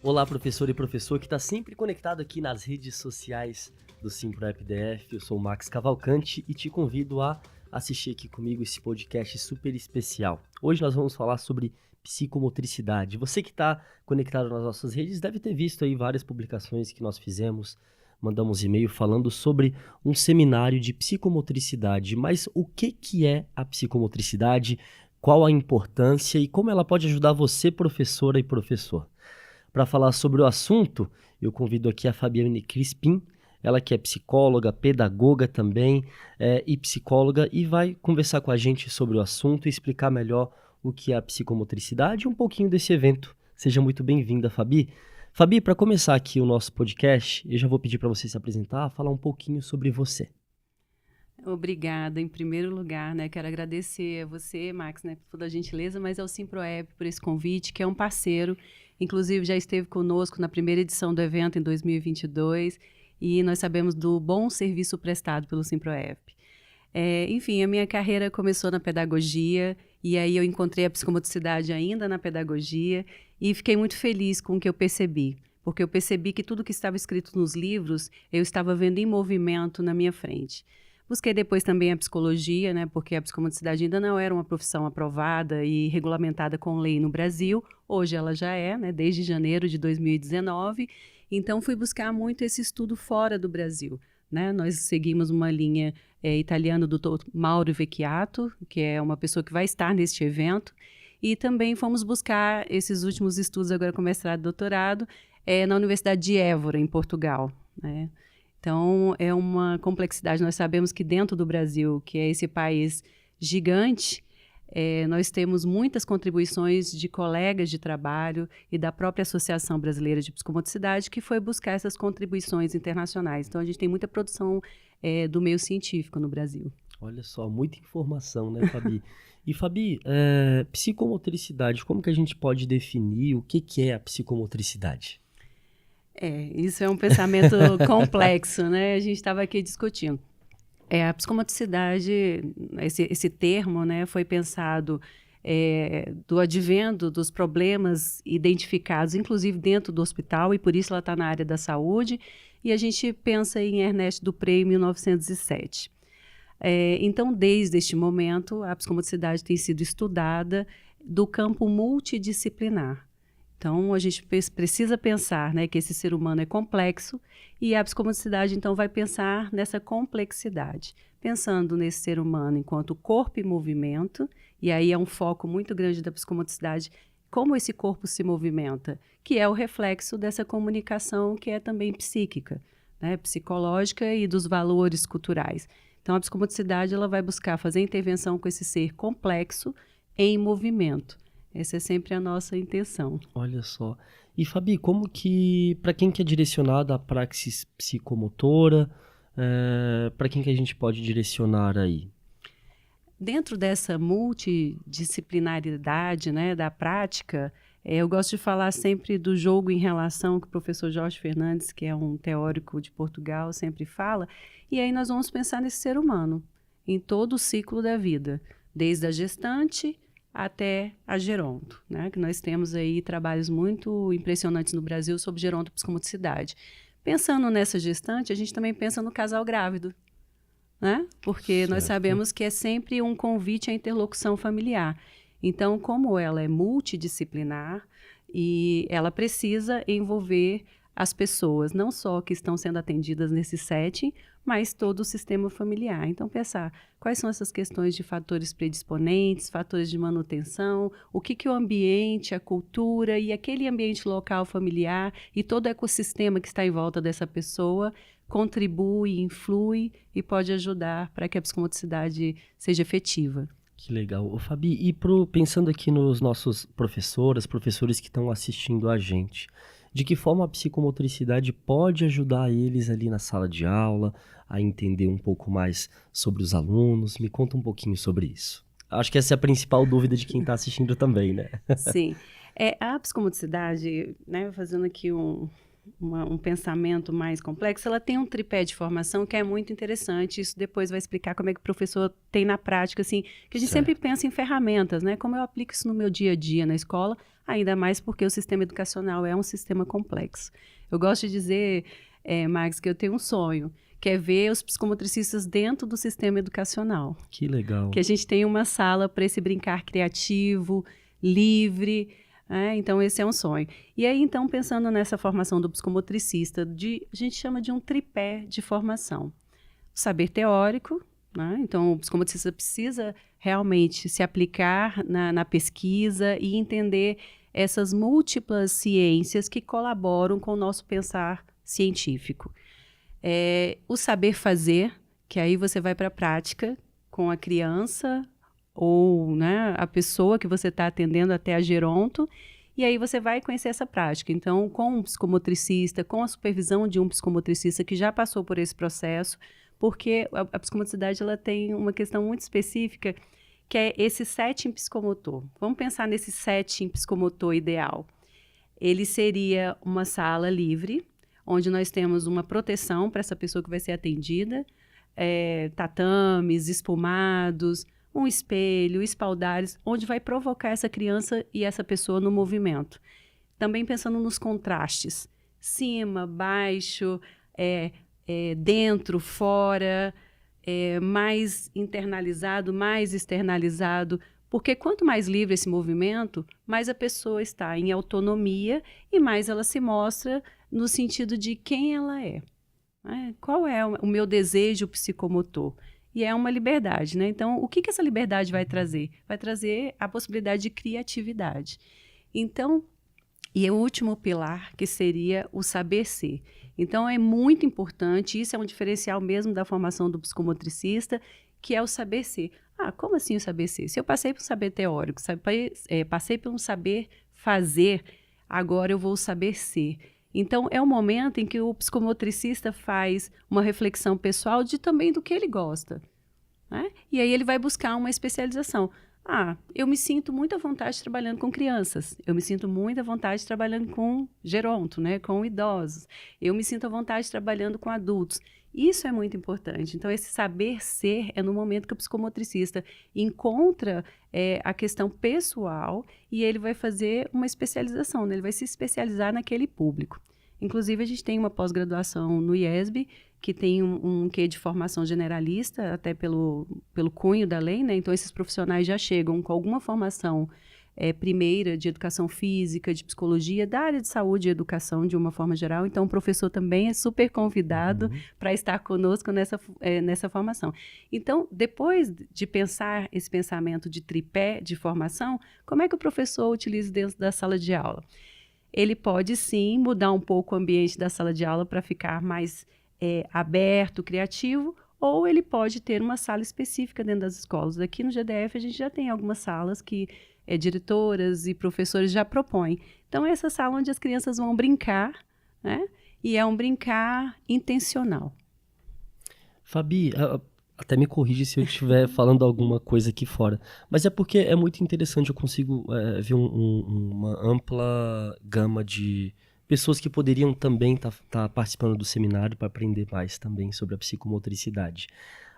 Olá, professor e professor que está sempre conectado aqui nas redes sociais do SimproEP DF. Eu sou o Max Cavalcante e te convido a assistir aqui comigo esse podcast super especial. Hoje nós vamos falar sobre psicomotricidade. Você que está conectado nas nossas redes deve ter visto aí várias publicações que nós fizemos, mandamos e-mail falando sobre um seminário de psicomotricidade. Mas o que é a psicomotricidade? Qual a importância e como ela pode ajudar você, professora e professor? Para falar sobre o assunto, eu convido aqui a Fabiane Crispim, ela que é psicóloga, pedagoga também e psicóloga, e vai conversar com a gente sobre o assunto e explicar melhor o que é a psicomotricidade e um pouquinho desse evento. Seja muito bem-vinda, Fabi. Fabi, para começar aqui o nosso podcast, eu já vou pedir para você se apresentar, falar um pouquinho sobre você. Obrigada, em primeiro lugar, né? Quero agradecer a você, Max, né, por toda a gentileza, mas ao SimproEP por esse convite, que é um parceiro, inclusive já esteve conosco na primeira edição do evento em 2022, e nós sabemos do bom serviço prestado pelo SimproEP. Enfim, a minha carreira começou na pedagogia, e aí eu encontrei a psicomotricidade ainda na pedagogia, e fiquei muito feliz com o que eu percebi, porque eu percebi que tudo que estava escrito nos livros, eu estava vendo em movimento na minha frente. Busquei depois também a psicologia, né, porque a psicomotricidade ainda não era uma profissão aprovada e regulamentada com lei no Brasil. Hoje ela já é, né, desde janeiro de 2019. Então, fui buscar muito esse estudo fora do Brasil, né? Nós seguimos uma linha italiana do Dr. Mauro Vecchiato, que é uma pessoa que vai estar neste evento. E também fomos buscar esses últimos estudos agora com mestrado e doutorado na Universidade de Évora, em Portugal, né? Então, é uma complexidade. Nós sabemos que dentro do Brasil, que é esse país gigante, nós temos muitas contribuições de colegas de trabalho e da própria Associação Brasileira de Psicomotricidade, que foi buscar essas contribuições internacionais. Então, a gente tem muita produção do meio científico no Brasil. Olha só, muita informação, né, Fabi? E, Fabi, psicomotricidade, como que a gente pode definir o que é a psicomotricidade? Isso é um pensamento complexo, né? A gente estava aqui discutindo. A psicomotricidade, esse termo, né, foi pensado do advento dos problemas identificados, inclusive dentro do hospital, e por isso ela está na área da saúde, e a gente pensa em Ernest Dupré, em 1907. Então, desde este momento, a psicomotricidade tem sido estudada do campo multidisciplinar. Então, a gente precisa pensar, né, que esse ser humano é complexo e a psicomotricidade, então, vai pensar nessa complexidade. Pensando nesse ser humano enquanto corpo e movimento, e aí é um foco muito grande da psicomotricidade, como esse corpo se movimenta, que é o reflexo dessa comunicação que é também psíquica, né, psicológica e dos valores culturais. Então, a psicomotricidade ela vai buscar fazer intervenção com esse ser complexo em movimento. Essa é sempre a nossa intenção. Olha só. E, Fabi, como que, para quem que é direcionada a praxis psicomotora, para quem que a gente pode direcionar aí? Dentro dessa multidisciplinaridade, né, da prática, eu gosto de falar sempre do jogo em relação que o professor Jorge Fernandes, que é um teórico de Portugal, sempre fala. E aí nós vamos pensar nesse ser humano, em todo o ciclo da vida, desde a gestante até a geronto, né? Que nós temos aí trabalhos muito impressionantes no Brasil sobre gerontopsicomotricidade. Pensando nessa gestante, a gente também pensa no casal grávido, né? Porque Certo. nós sabemos que é sempre um convite à interlocução familiar. Então, como ela é multidisciplinar e ela precisa envolver as pessoas, não só que estão sendo atendidas nesse setting, mas todo o sistema familiar. Então, pensar quais são essas questões de fatores predisponentes, fatores de manutenção, o que o ambiente, a cultura e aquele ambiente local familiar e todo o ecossistema que está em volta dessa pessoa contribui, influi e pode ajudar para que a psicomotricidade seja efetiva. Que legal. Ô, Fabi, e pensando aqui nos nossos professores que estão assistindo a gente, de que forma a psicomotricidade pode ajudar eles ali na sala de aula a entender um pouco mais sobre os alunos? Me conta um pouquinho sobre isso. Acho que essa é a principal dúvida de quem está assistindo também, né? Sim. A psicomotricidade, né, fazendo aqui um pensamento mais complexo, ela tem um tripé de formação que é muito interessante. Isso depois vai explicar como é que o professor tem na prática, assim, que a gente sempre pensa em ferramentas, né? Como eu aplico isso no meu dia a dia na escola, ainda mais porque o sistema educacional é um sistema complexo. Eu gosto de dizer, Max, que eu tenho um sonho, que é ver os psicomotricistas dentro do sistema educacional. Que legal. Que a gente tem uma sala para esse brincar criativo, livre. Então, esse é um sonho. E aí, então, pensando nessa formação do psicomotricista, a gente chama de um tripé de formação. O saber teórico, né? Então, o psicomotricista precisa realmente se aplicar na pesquisa e entender essas múltiplas ciências que colaboram com o nosso pensar científico. O saber fazer, que aí você vai para a prática com a criança ou, né, a pessoa que você está atendendo até a geronto, e aí você vai conhecer essa prática. Então, com um psicomotricista, com a supervisão de um psicomotricista que já passou por esse processo, porque a psicomotricidade ela tem uma questão muito específica, que é esse setting psicomotor. Vamos pensar nesse setting psicomotor ideal. Ele seria uma sala livre, onde nós temos uma proteção para essa pessoa que vai ser atendida, tatames, espumados, um espelho, espaldares, onde vai provocar essa criança e essa pessoa no movimento. Também pensando nos contrastes, cima, baixo, dentro, fora, mais internalizado, mais externalizado, porque quanto mais livre esse movimento, mais a pessoa está em autonomia e mais ela se mostra no sentido de quem ela é. Qual é o meu desejo psicomotor? E é uma liberdade, né? Então, o que essa liberdade vai trazer? Vai trazer a possibilidade de criatividade. Então, e o último pilar, que seria o saber ser. Então, é muito importante, isso é um diferencial mesmo da formação do psicomotricista, que é o saber ser. Como assim o saber ser? Se eu passei por um saber teórico, passei por um saber fazer, agora eu vou saber ser. Então, é um momento em que o psicomotricista faz uma reflexão pessoal também do que ele gosta, né? E aí ele vai buscar uma especialização. Eu me sinto muito à vontade trabalhando com crianças. Eu me sinto muito à vontade trabalhando com geronto, né? Com idosos. Eu me sinto à vontade trabalhando com adultos. Isso é muito importante. Então, esse saber ser é no momento que o psicomotricista encontra a questão pessoal e ele vai fazer uma especialização, né? Ele vai se especializar naquele público. Inclusive, a gente tem uma pós-graduação no IESB, que tem um quê de formação generalista, até pelo cunho da lei, né? Então, esses profissionais já chegam com alguma formação primeira de educação física, de psicologia, da área de saúde e educação de uma forma geral. Então, o professor também é super convidado para estar conosco nessa formação. Então, depois de pensar esse pensamento de tripé de formação, como é que o professor utiliza dentro da sala de aula? Ele pode, sim, mudar um pouco o ambiente da sala de aula para ficar mais aberto, criativo, ou ele pode ter uma sala específica dentro das escolas. Aqui no GDF, a gente já tem algumas salas que diretoras e professores já propõem. Então, essa sala onde as crianças vão brincar, né? E é um brincar intencional. Fabi, até me corrige se eu estiver falando alguma coisa aqui fora, mas é porque é muito interessante, eu consigo ver uma ampla gama de pessoas que poderiam também estar participando do seminário para aprender mais também sobre a psicomotricidade.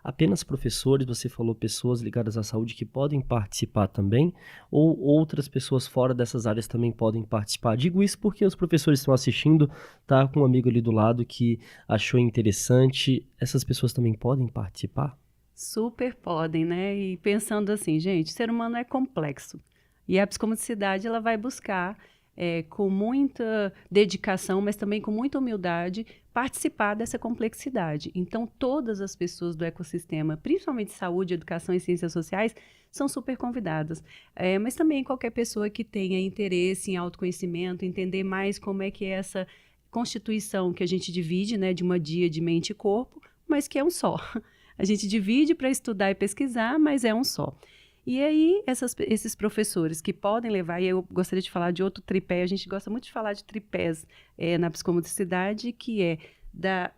Apenas professores, você falou pessoas ligadas à saúde que podem participar também, ou outras pessoas fora dessas áreas também podem participar? Digo isso porque os professores estão assistindo, tá com um amigo ali do lado que achou interessante, essas pessoas também podem participar? Super podem, né? E pensando assim, gente, o ser humano é complexo, e a psicomotricidade ela vai buscar com muita dedicação, mas também com muita humildade, participar dessa complexidade. Então, todas as pessoas do ecossistema, principalmente saúde, educação e ciências sociais, são super convidadas. Mas também qualquer pessoa que tenha interesse em autoconhecimento, entender mais como é que é essa constituição que a gente divide, né, de uma dia de mente e corpo, mas que é um só. A gente divide para estudar e pesquisar, mas é um só. E aí, esses professores que podem levar, e eu gostaria de falar de outro tripé, a gente gosta muito de falar de tripés na psicomotricidade, que é da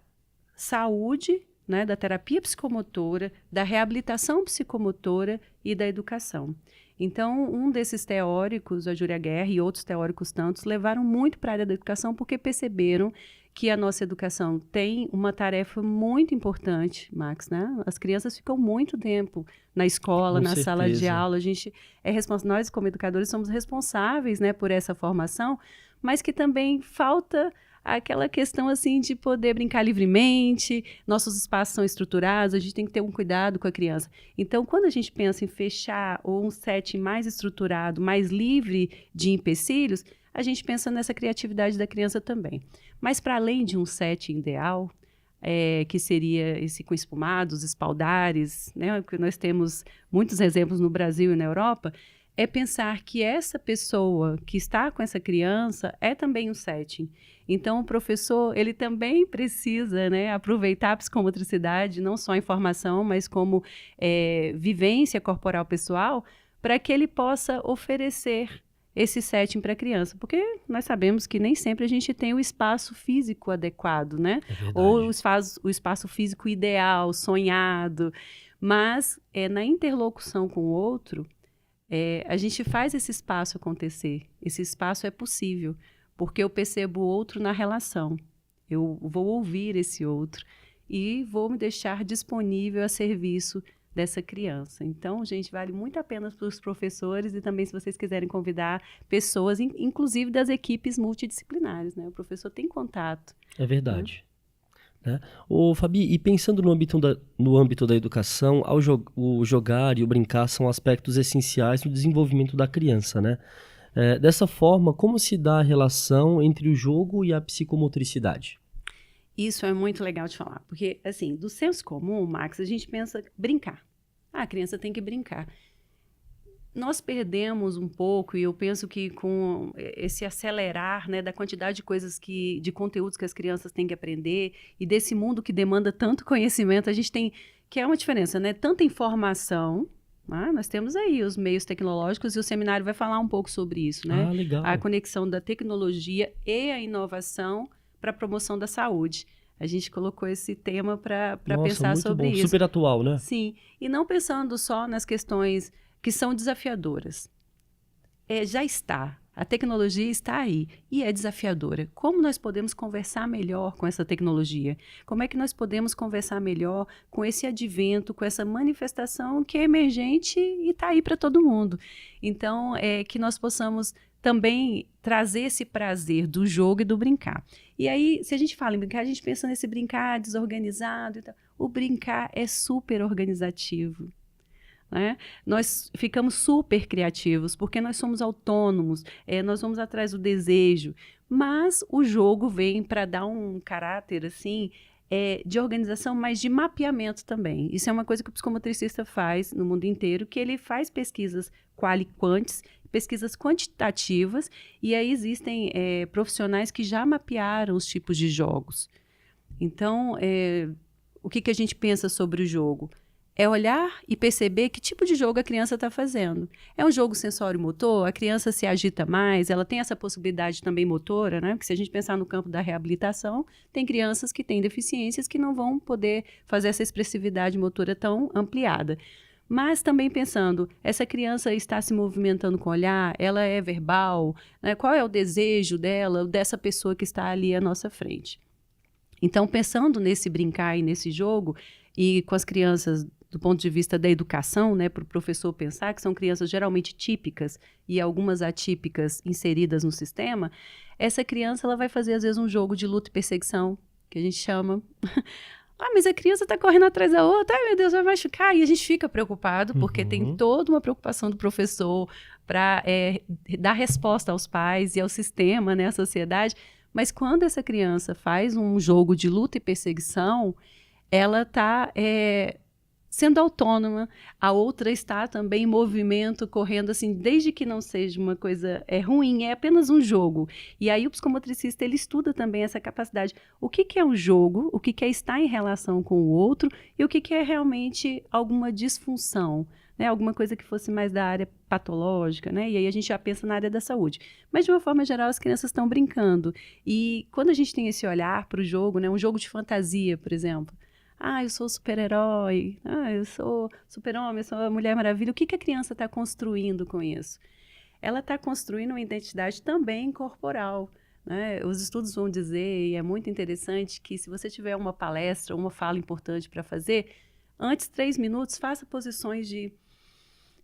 saúde né, da terapia psicomotora, da reabilitação psicomotora e da educação. Então, um desses teóricos, a Júlia Guerra e outros teóricos tantos, levaram muito para a área da educação porque perceberam que a nossa educação tem uma tarefa muito importante, Max, né? As crianças ficam muito tempo na escola, na sala de aula, a gente é responsável, nós como educadores somos responsáveis, né, por essa formação, mas que também falta aquela questão assim de poder brincar livremente, nossos espaços são estruturados, a gente tem que ter um cuidado com a criança. Então, quando a gente pensa em fechar ou um setting mais estruturado, mais livre de empecilhos, a gente pensa nessa criatividade da criança também. Mas para além de um setting ideal, que seria esse com espumados, espaldares, né, porque nós temos muitos exemplos no Brasil e na Europa, é pensar que essa pessoa que está com essa criança é também um setting. Então, o professor, ele também precisa, né, aproveitar a psicomotricidade, não só a informação, mas como vivência corporal pessoal, para que ele possa oferecer esse setting para a criança. Porque nós sabemos que nem sempre a gente tem o espaço físico adequado, né? Ou o espaço físico ideal, sonhado. Mas, na interlocução com o outro, a gente faz esse espaço acontecer. Esse espaço é possível, porque eu percebo o outro na relação. Eu vou ouvir esse outro e vou me deixar disponível a serviço dessa criança. Então, gente, vale muito a pena para os professores e também se vocês quiserem convidar pessoas, inclusive das equipes multidisciplinares, né? O professor tem contato. É verdade. Né? Ô, Fabi, e pensando no âmbito da educação, o jogar e o brincar são aspectos essenciais no desenvolvimento da criança, né? Dessa forma, como se dá a relação entre o jogo e a psicomotricidade? Isso é muito legal de falar, porque, assim, do senso comum, Max, a gente pensa brincar. A criança tem que brincar. Nós perdemos um pouco, e eu penso que com esse acelerar, né, da quantidade de coisas de conteúdos que as crianças têm que aprender e desse mundo que demanda tanto conhecimento, a gente tem, que é uma diferença, né? Tanta informação, né? Nós temos aí os meios tecnológicos e o seminário vai falar um pouco sobre isso, né? Ah, legal. A conexão da tecnologia e a inovação para a promoção da saúde. A gente colocou esse tema para pensar sobre isso. Super atual, né? Sim, e não pensando só nas questões que são desafiadoras. Já está, a tecnologia está aí e é desafiadora. Como nós podemos conversar melhor com essa tecnologia? Como é que nós podemos conversar melhor com esse advento, com essa manifestação que é emergente e está aí para todo mundo? Então, que nós possamos também trazer esse prazer do jogo e do brincar. E aí, se a gente fala em brincar, a gente pensa nesse brincar desorganizado e tal. O brincar é super organizativo. Né? Nós ficamos super criativos porque nós somos autônomos, nós vamos atrás do desejo, mas o jogo vem para dar um caráter assim, de organização, mas de mapeamento também. Isso é uma coisa que o psicomotricista faz no mundo inteiro, que ele faz pesquisas quali-quantis, pesquisas quantitativas, e aí existem profissionais que já mapearam os tipos de jogos. Então, o que a gente pensa sobre o jogo? É olhar e perceber que tipo de jogo a criança está fazendo. É um jogo sensório-motor? A criança se agita mais? Ela tem essa possibilidade também motora, né? Porque se a gente pensar no campo da reabilitação, tem crianças que têm deficiências que não vão poder fazer essa expressividade motora tão ampliada. Mas também pensando, essa criança está se movimentando com o olhar? Ela é verbal? Né? Qual é o desejo dela, dessa pessoa que está ali à nossa frente? Então, pensando nesse brincar e nesse jogo, e com as crianças do ponto de vista da educação, né, para o professor pensar que são crianças geralmente típicas e algumas atípicas inseridas no sistema, essa criança ela vai fazer, às vezes, um jogo de luta e perseguição, que a gente chama. Mas a criança está correndo atrás da outra, ai meu Deus, vai machucar. E a gente fica preocupado, porque tem toda uma preocupação do professor para dar resposta aos pais e ao sistema, né, à sociedade. Mas quando essa criança faz um jogo de luta e perseguição, ela está sendo autônoma, a outra está também em movimento, correndo assim, desde que não seja uma coisa ruim, é apenas um jogo. E aí o psicomotricista, ele estuda também essa capacidade. O que é um jogo, o que é estar em relação com o outro e o que é realmente alguma disfunção, né? Alguma coisa que fosse mais da área patológica, né? E aí a gente já pensa na área da saúde. Mas, de uma forma geral, as crianças estão brincando. E quando a gente tem esse olhar para o jogo, né? Um jogo de fantasia, por exemplo, Ah, eu sou super-herói. Ah, eu sou super-homem, eu sou a Mulher Maravilha. O que a criança está construindo com isso? Ela está construindo uma identidade também corporal, né? Os estudos vão dizer, e é muito interessante, que se você tiver uma palestra, uma fala importante para fazer, antes 3 minutos, faça posições de...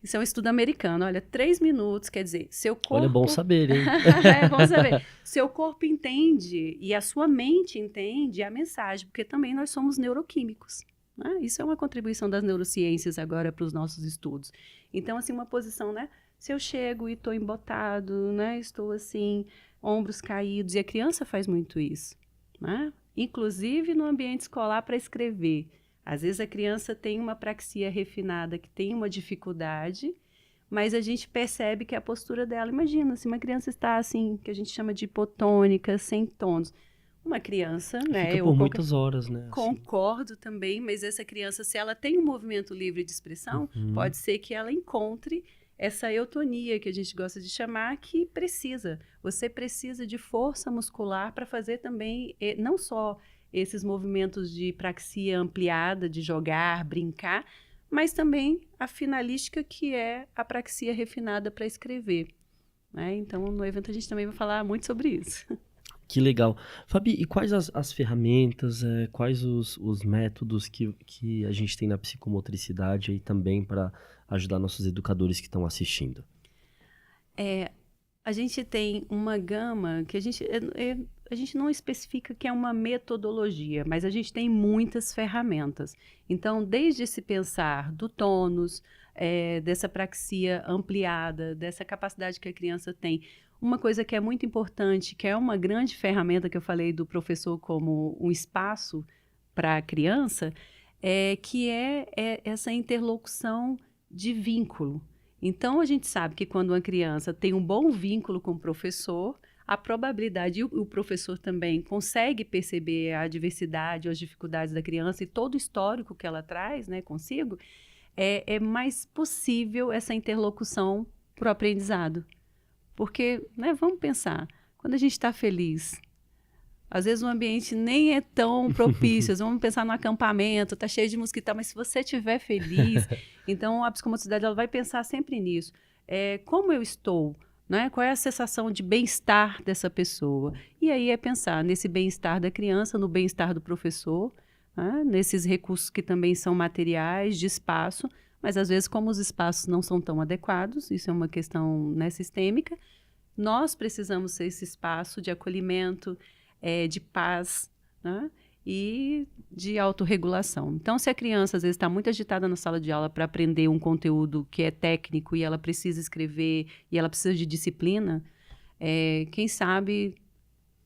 Isso é um estudo americano. Olha, 3 minutos, quer dizer, seu corpo... Olha, é bom saber, hein? É bom saber. Seu corpo entende e a sua mente entende a mensagem, porque também nós somos neuroquímicos, né? Isso é uma contribuição das neurociências agora para os nossos estudos. Então, assim, uma posição, né? Se eu chego e estou embotado, né? Estou assim, ombros caídos, e a criança faz muito isso, né? Inclusive no ambiente escolar para escrever. Às vezes a criança tem uma praxia refinada, que tem uma dificuldade, mas a gente percebe que a postura dela, imagina, se uma criança está assim, que a gente chama de hipotônica, sem tons, uma criança, né? Fica por muitas horas, né? Concordo também, mas essa criança, se ela tem um movimento livre de expressão, pode ser que ela encontre essa eutonia que a gente gosta de chamar, que precisa. Você precisa de força muscular para fazer também, não só esses movimentos de praxia ampliada, de jogar, brincar, mas também a finalística, que é a praxia refinada para escrever, né? Então, no evento a gente também vai falar muito sobre isso. Que legal. Fabi, e quais as ferramentas, quais os métodos que a gente tem na psicomotricidade aí também para ajudar nossos educadores que estão assistindo? A gente tem uma gama que a gente não especifica que é uma metodologia, mas a gente tem muitas ferramentas. Então, desde se pensar do tônus, dessa praxia ampliada, dessa capacidade que a criança tem. Uma coisa que é muito importante, que é uma grande ferramenta que eu falei do professor como um espaço para a criança, que é essa interlocução de vínculo. Então, a gente sabe que quando uma criança tem um bom vínculo com o professor, a probabilidade, e o professor também consegue perceber a diversidade ou as dificuldades da criança e todo o histórico que ela traz, né, consigo, é mais possível essa interlocução para o aprendizado. Porque, né, vamos pensar, quando a gente está feliz, às vezes o ambiente nem é tão propício, vamos pensar no acampamento, está cheio de mosquitão, mas se você estiver feliz, então a psicomotricidade ela vai pensar sempre nisso. Como eu estou? Né? Qual é a sensação de bem-estar dessa pessoa? E aí é pensar nesse bem-estar da criança, no bem-estar do professor, né? Nesses recursos que também são materiais, de espaço, mas às vezes como os espaços não são tão adequados, isso é uma questão, né, sistêmica, nós precisamos ser esse espaço de acolhimento, de paz, né? E de autorregulação. Então, se a criança às vezes está muito agitada na sala de aula para aprender um conteúdo que é técnico e ela precisa escrever e ela precisa de disciplina, quem sabe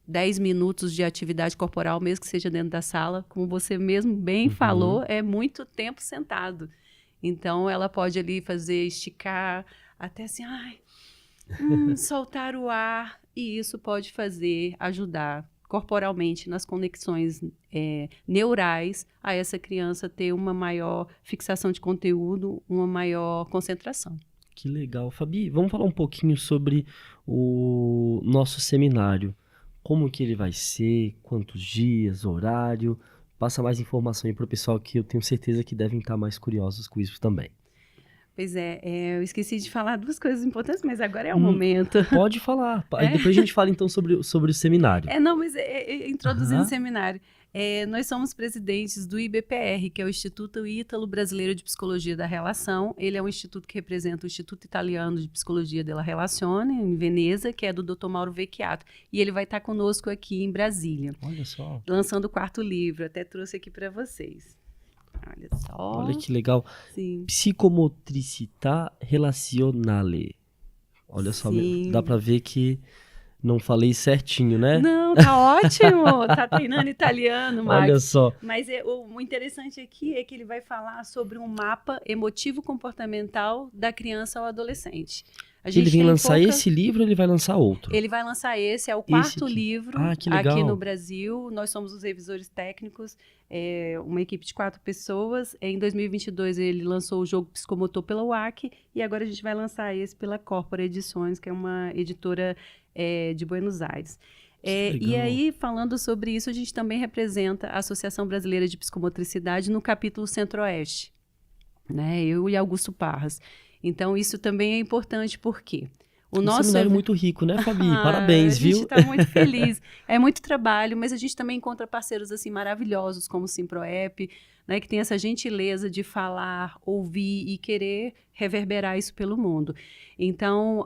10 minutos de atividade corporal, mesmo que seja dentro da sala, como você mesmo bem falou, é muito tempo sentado. Então, ela pode ali esticar, até assim, soltar o ar, e isso pode ajudar corporalmente nas conexões neurais a essa criança ter uma maior fixação de conteúdo, uma maior concentração. Que legal. Fabi, vamos falar um pouquinho sobre o nosso seminário. Como que ele vai ser, quantos dias, horário? Passa mais informação aí para o pessoal, que eu tenho certeza que devem estar mais curiosos com isso também. Pois eu esqueci de falar 2 coisas importantes, mas agora é o momento. Pode falar. Aí depois a gente fala então sobre o seminário. Introduzindo o seminário. Nós somos presidentes do IBPR, que é o Instituto Ítalo Brasileiro de Psicologia da Relação. Ele é um instituto que representa o Instituto Italiano de Psicologia della Relazione, em Veneza, que é do Dr. Mauro Vecchiato. E ele vai estar conosco aqui em Brasília. Olha só. Lançando o 4º livro. Até trouxe aqui para vocês. Olha só. Olha que legal. Sim. Psicomotricità relazionale. Olha só, dá para ver que não falei certinho, né? Não, tá ótimo. Tá treinando italiano, Max. Olha só. Mas o interessante aqui é que ele vai falar sobre um mapa emotivo-comportamental da criança ao adolescente. Ele vem lançar esse livro ou ele vai lançar outro? Ele vai lançar esse, é o 4º livro aqui no Brasil. Nós somos os revisores técnicos, uma equipe de 4 pessoas. Em 2022 ele lançou o Jogo Psicomotor pela UAC e agora a gente vai lançar esse pela Corpora Edições, que é uma editora de Buenos Aires. E aí, falando sobre isso, a gente também representa a Associação Brasileira de Psicomotricidade no capítulo Centro-Oeste, né? Eu e Augusto Parras. Então, isso também é importante, porque o nosso seminário muito rico, né, Fabi? Parabéns, viu? A gente está muito feliz. É muito trabalho, mas a gente também encontra parceiros assim maravilhosos, como o Simproep, né, que tem essa gentileza de falar, ouvir e querer reverberar isso pelo mundo. Então,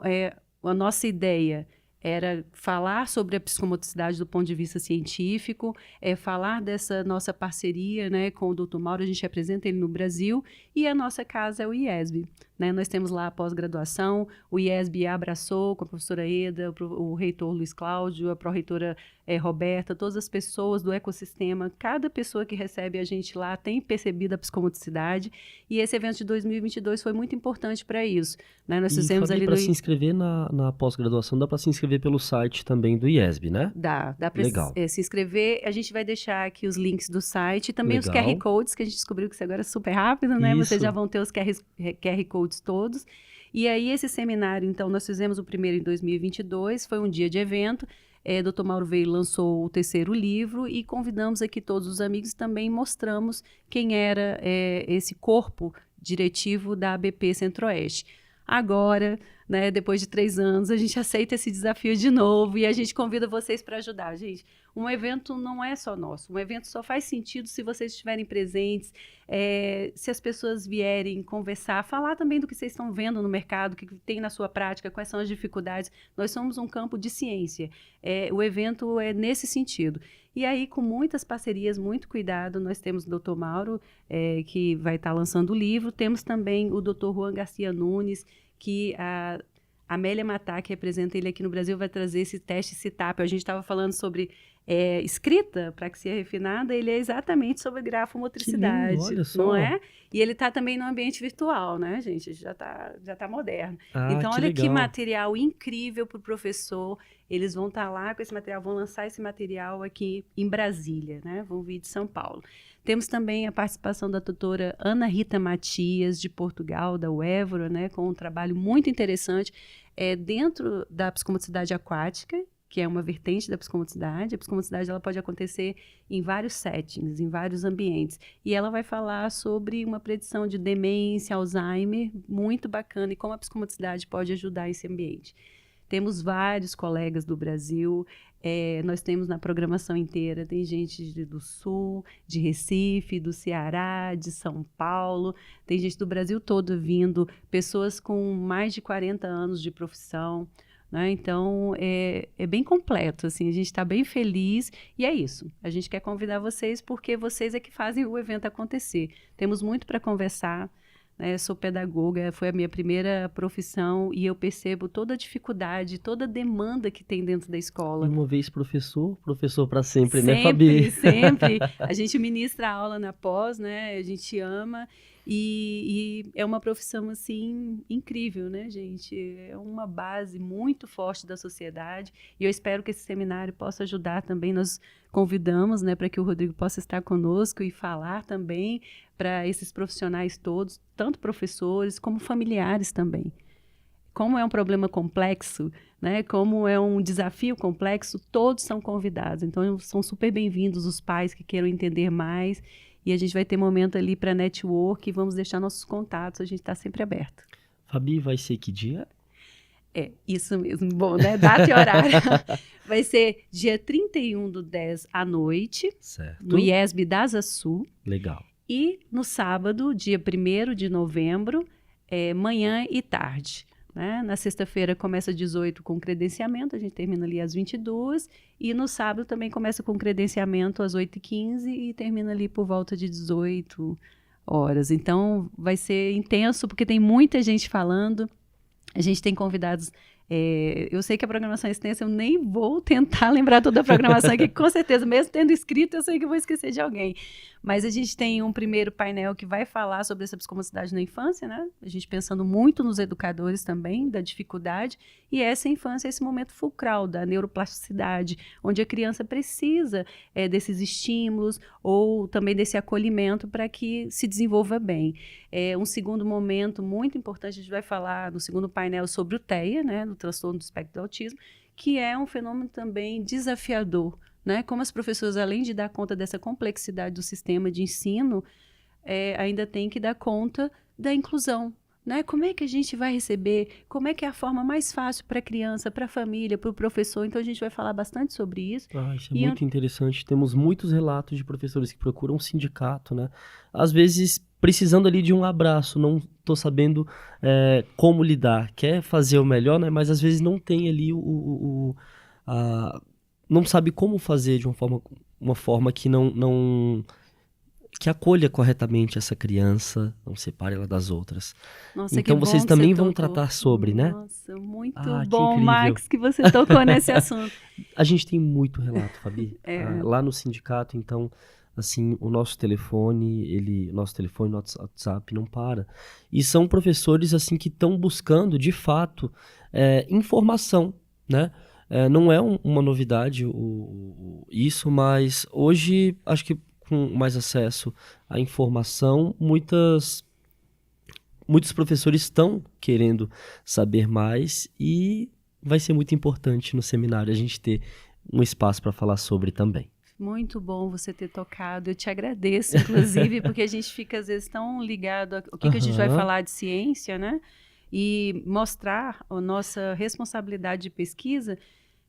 a nossa ideia era falar sobre a psicomotricidade do ponto de vista científico, falar dessa nossa parceria, né, com o Dr. Mauro. A gente apresenta ele no Brasil, e a nossa casa é o IESB. Né? Nós temos lá a pós-graduação, o IESB abraçou com a professora Eda, o reitor Luiz Cláudio, a pró-reitora Roberta, todas as pessoas do ecossistema. Cada pessoa que recebe a gente lá tem percebido a psicomotricidade, e esse evento de 2022 foi muito importante para isso. Né? Nós fizemos Fabi, ali para se inscrever na pós-graduação, dá para se inscrever pelo site também do IESB, né? Dá para se inscrever. A gente vai deixar aqui os links do site e também os QR Codes, que a gente descobriu que isso agora é super rápido, né? Isso. Vocês já vão ter os QR Codes todos. E aí, esse seminário, então, nós fizemos o primeiro em 2022, foi um dia de evento. Dr. Mauro veio e lançou o terceiro livro, e convidamos aqui todos os amigos, também mostramos quem era esse corpo diretivo da ABP Centro-Oeste. Agora, né, depois de 3 anos, a gente aceita esse desafio de novo, e a gente convida vocês para ajudar. Gente, um evento não é só nosso, um evento só faz sentido se vocês estiverem presentes, se as pessoas vierem conversar, falar também do que vocês estão vendo no mercado, o que tem na sua prática, quais são as dificuldades. Nós somos um campo de ciência, o evento é nesse sentido. E aí, com muitas parcerias, muito cuidado, nós temos o Dr. Mauro, que vai estar lançando o livro, temos também o Dr. Juan Garcia Nunes, que a Amélia Matá, que representa ele aqui no Brasil, vai trazer esse teste CITAP. A gente estava falando sobre escrita, praxia refinada, ele é exatamente sobre grafomotricidade, que lindo, olha só. não é? E ele está também no ambiente virtual, né, gente? Já tá moderno. Então, olha legal. que material incrível para o professor. Eles vão estar lá com esse material, vão lançar esse material aqui em Brasília, né? Vão vir de São Paulo. Temos também a participação da doutora Ana Rita Matias, de Portugal, da UEVRO, né, com um trabalho muito interessante dentro da psicomotricidade aquática, que é uma vertente da psicomotricidade. A psicomotricidade ela pode acontecer em vários settings, em vários ambientes. E ela vai falar sobre uma predição de demência, Alzheimer, muito bacana, e como a psicomotricidade pode ajudar esse ambiente. Temos vários colegas do Brasil, nós temos na programação inteira, tem gente do Sul, de Recife, do Ceará, de São Paulo, tem gente do Brasil todo vindo, pessoas com mais de 40 anos de profissão, né? Então, é bem completo, assim, a gente está bem feliz, e é isso, a gente quer convidar vocês porque vocês é que fazem o evento acontecer. Temos muito para conversar. Sou pedagoga, foi a minha primeira profissão, e eu percebo toda a dificuldade, toda a demanda que tem dentro da escola. Uma vez professor para sempre, né, Fabi? Sempre. A gente ministra aula na pós, né? A gente ama, e é uma profissão, assim, incrível, né, gente? É uma base muito forte da sociedade, e eu espero que esse seminário possa ajudar também. Nós convidamos, né, para que o Rodrigo possa estar conosco e falar também para esses profissionais todos, tanto professores como familiares também. Como é um problema complexo, né, como é um desafio complexo, todos são convidados. Então, são super bem-vindos os pais que queiram entender mais, e a gente vai ter momento ali para network, e vamos deixar nossos contatos, a gente está sempre aberto. Fabi, vai ser que dia? Isso mesmo. Bom, né? Data e horário. Vai ser dia 31/10 à noite, certo, no IESB da Asa Sul. Legal. E no sábado, dia 1º de novembro, manhã e tarde. Né? Na sexta-feira começa às 18 com credenciamento, a gente termina ali às 22, e no sábado também começa com credenciamento às 8h15 e termina ali por volta de 18 horas. Então, vai ser intenso, porque tem muita gente falando. A gente tem convidados. Eu sei que a programação é extensa, eu nem vou tentar lembrar toda a programação aqui, com certeza, mesmo tendo escrito, eu sei que eu vou esquecer de alguém. Mas a gente tem um primeiro painel que vai falar sobre essa psicomotricidade na infância, né? A gente pensando muito nos educadores também, da dificuldade, e essa infância é esse momento fulcral da neuroplasticidade, onde a criança precisa desses estímulos ou também desse acolhimento para que se desenvolva bem. Um segundo momento muito importante, a gente vai falar no segundo painel sobre o TEA, né? do transtorno do espectro do autismo, que é um fenômeno também desafiador, né? Como as professoras, além de dar conta dessa complexidade do sistema de ensino, ainda tem que dar conta da inclusão, né? Como é que a gente vai receber? Como é que é a forma mais fácil para a criança, para a família, para o professor? Então, a gente vai falar bastante sobre isso. Isso é muito interessante. Temos muitos relatos de professores que procuram um sindicato, né? Às vezes, precisando ali de um abraço, não estou sabendo como lidar. Quer fazer o melhor, né? Mas às vezes não tem ali não sabe como fazer de uma forma que não que acolha corretamente essa criança, não separe ela das outras. Nossa, então que vocês bom também que vão tocou. tratar sobre, né? Nossa, muito que bom, incrível. Max, que você tocou nesse assunto. A gente tem muito relato, Fabi. Lá no sindicato, então, assim, o nosso telefone, nosso WhatsApp não para. E são professores, assim, que estão buscando, de fato, informação, né? Não é uma novidade isso, mas hoje, acho que com mais acesso à informação, muitos professores estão querendo saber mais e vai ser muito importante no seminário a gente ter um espaço para falar sobre também. Muito bom você ter tocado. Eu te agradeço, inclusive, porque a gente fica, às vezes, tão ligado a que a gente vai falar de ciência, né? E mostrar a nossa responsabilidade de pesquisa,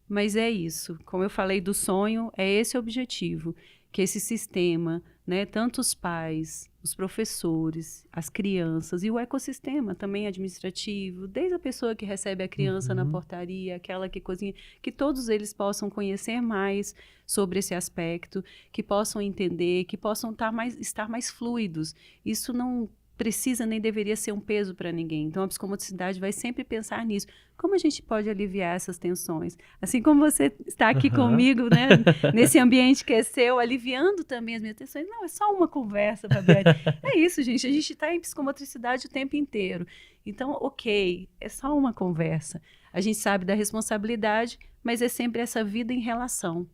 mas é isso. Como eu falei do sonho, é esse o objetivo, que esse sistema, né, tanto os pais, os professores, as crianças e o ecossistema também administrativo, desde a pessoa que recebe a criança na portaria, aquela que cozinha, que todos eles possam conhecer mais sobre esse aspecto, que possam entender, que possam estar mais fluidos. Isso não precisa nem deveria ser um peso para ninguém. Então, a psicomotricidade vai sempre pensar nisso. Como a gente pode aliviar essas tensões? Assim como você está aqui comigo, né, nesse ambiente que é seu, aliviando também as minhas tensões. Não, é só uma conversa, Fabiane. É isso, gente. A gente está em psicomotricidade o tempo inteiro. Então, ok, é só uma conversa. A gente sabe da responsabilidade, mas é sempre essa vida em relação.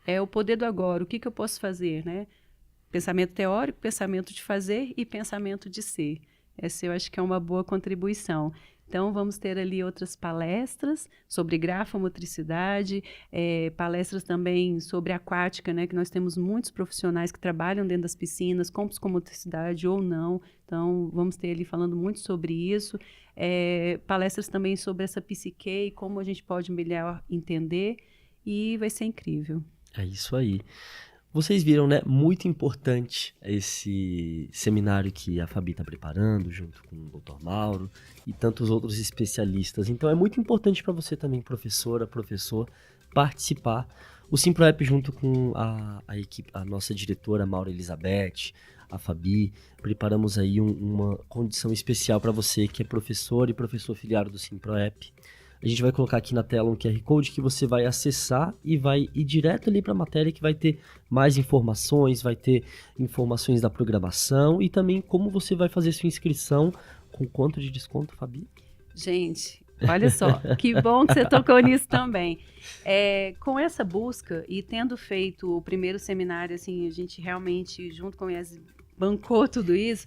É o poder do agora. O que eu posso fazer, né? Pensamento teórico, pensamento de fazer e pensamento de ser. Essa eu acho que é uma boa contribuição. Então, vamos ter ali outras palestras sobre grafomotricidade, palestras também sobre aquática, né, que nós temos muitos profissionais que trabalham dentro das piscinas com psicomotricidade ou não. Então, vamos ter ali falando muito sobre isso. Palestras também sobre essa psique e como a gente pode melhor entender. E vai ser incrível. É isso aí. Vocês viram, né? Muito importante esse seminário que a Fabi está preparando, junto com o Dr. Mauro e tantos outros especialistas. Então, é muito importante para você também, professora, professor, participar. O SimproEP, junto com a equipe, a nossa diretora, Maura Elizabeth, a Fabi, preparamos aí uma condição especial para você que é professor e professor filiado do SimproEP. A gente vai colocar aqui na tela um QR Code que você vai acessar e vai ir direto ali para a matéria que vai ter mais informações, vai ter informações da programação e também como você vai fazer sua inscrição, com quanto de desconto, Fabi? Gente, olha só, que bom que você tocou nisso também. Com essa busca e tendo feito o primeiro seminário, assim, a gente realmente, junto com eles, bancou tudo isso,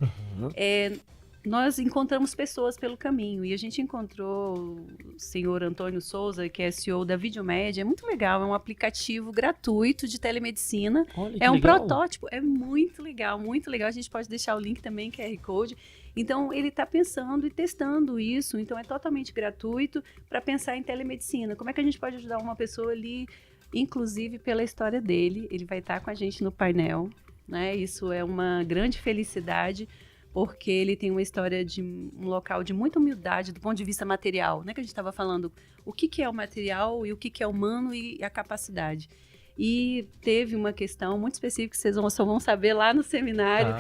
nós encontramos pessoas pelo caminho e a gente encontrou o senhor Antônio Souza, que é CEO da Videomédia. É muito legal, é um aplicativo gratuito de telemedicina. Olha, é um legal. protótipo, é muito legal, muito legal. A gente pode deixar o link também, QR Code. Então, ele está pensando e testando isso, então é totalmente gratuito para pensar em telemedicina. Como é que a gente pode ajudar uma pessoa ali, inclusive pela história dele? Ele vai estar com a gente no painel, né? Isso é uma grande felicidade, porque ele tem uma história de um local de muita humildade do ponto de vista material, né? Que a gente estava falando o que é o material e o que é humano e a capacidade. E teve uma questão muito específica que vocês só vão saber lá no seminário,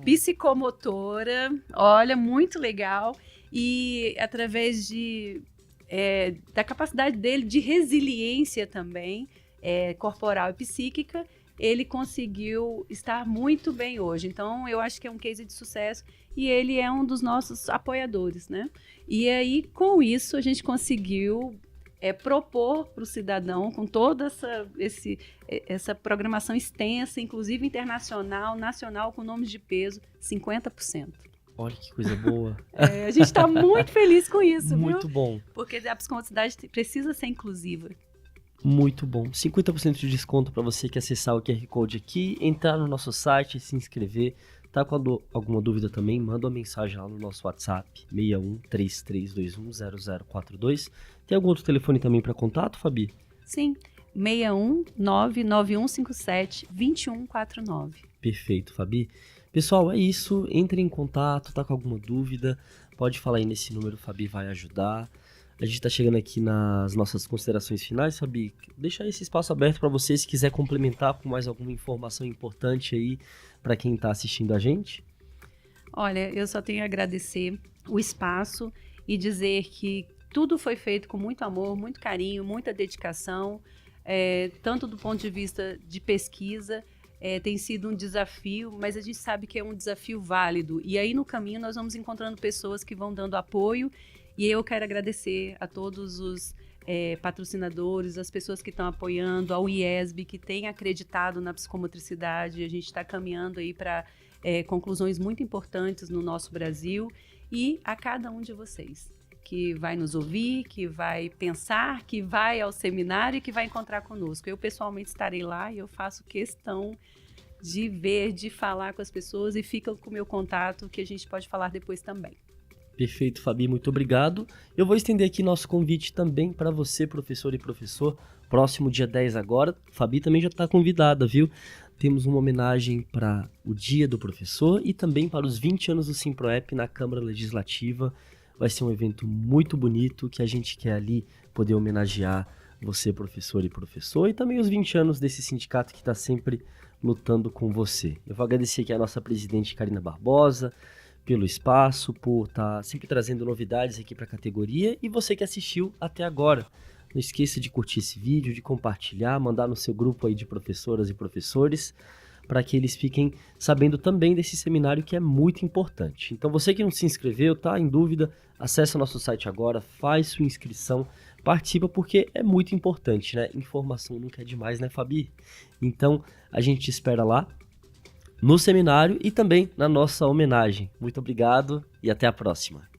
psicomotora, olha, muito legal. E através da capacidade dele de resiliência também, corporal e psíquica, ele conseguiu estar muito bem hoje. Então, eu acho que é um case de sucesso e ele é um dos nossos apoiadores, né? E aí, com isso, a gente conseguiu propor para o cidadão, com toda essa programação extensa, inclusive internacional, nacional, com nomes de peso, 50%. Olha que coisa boa. A gente está muito feliz com isso, Muito viu? bom. Porque a psicomotricidade precisa ser inclusiva. Muito bom. 50% de desconto para você que acessar o QR Code aqui, entrar no nosso site, se inscrever. Tá com alguma dúvida também? Manda uma mensagem lá no nosso WhatsApp, 6133210042. Tem algum outro telefone também para contato, Fabi? Sim, 61991572149. Perfeito, Fabi. Pessoal, é isso. Entre em contato, tá com alguma dúvida? Pode falar aí nesse número, Fabi vai ajudar. A gente tá chegando aqui nas nossas considerações finais, Fabi. Deixa esse espaço aberto para você, se quiser complementar com mais alguma informação importante aí para quem tá assistindo a gente. Olha, eu só tenho a agradecer o espaço e dizer que tudo foi feito com muito amor, muito carinho, muita dedicação, tanto do ponto de vista de pesquisa, tem sido um desafio, mas a gente sabe que é um desafio válido. E aí no caminho nós vamos encontrando pessoas que vão dando apoio. E eu quero agradecer a todos os patrocinadores, as pessoas que estão apoiando, ao IESB, que tem acreditado na psicomotricidade. A gente está caminhando aí para conclusões muito importantes no nosso Brasil. E a cada um de vocês, que vai nos ouvir, que vai pensar, que vai ao seminário e que vai encontrar conosco. Eu pessoalmente estarei lá e eu faço questão de ver, de falar com as pessoas, e fica com o meu contato, que a gente pode falar depois também. Perfeito, Fabi, muito obrigado. Eu vou estender aqui nosso convite também para você, professor e professor. Próximo dia 10 agora, Fabi também já está convidada, viu? Temos uma homenagem para o Dia do Professor e também para os 20 anos do Simproep na Câmara Legislativa. Vai ser um evento muito bonito que a gente quer ali poder homenagear você, professor e professor, e também os 20 anos desse sindicato que está sempre lutando com você. Eu vou agradecer aqui a nossa presidente Karina Barbosa pelo espaço, por estar sempre trazendo novidades aqui para a categoria, e você que assistiu até agora. Não esqueça de curtir esse vídeo, de compartilhar, mandar no seu grupo aí de professoras e professores, para que eles fiquem sabendo também desse seminário que é muito importante. Então você que não se inscreveu, tá em dúvida, acessa o nosso site agora, faz sua inscrição, participa, porque é muito importante, né? Informação nunca é demais, né, Fabi? Então a gente te espera lá no seminário e também na nossa homenagem. Muito obrigado e até a próxima.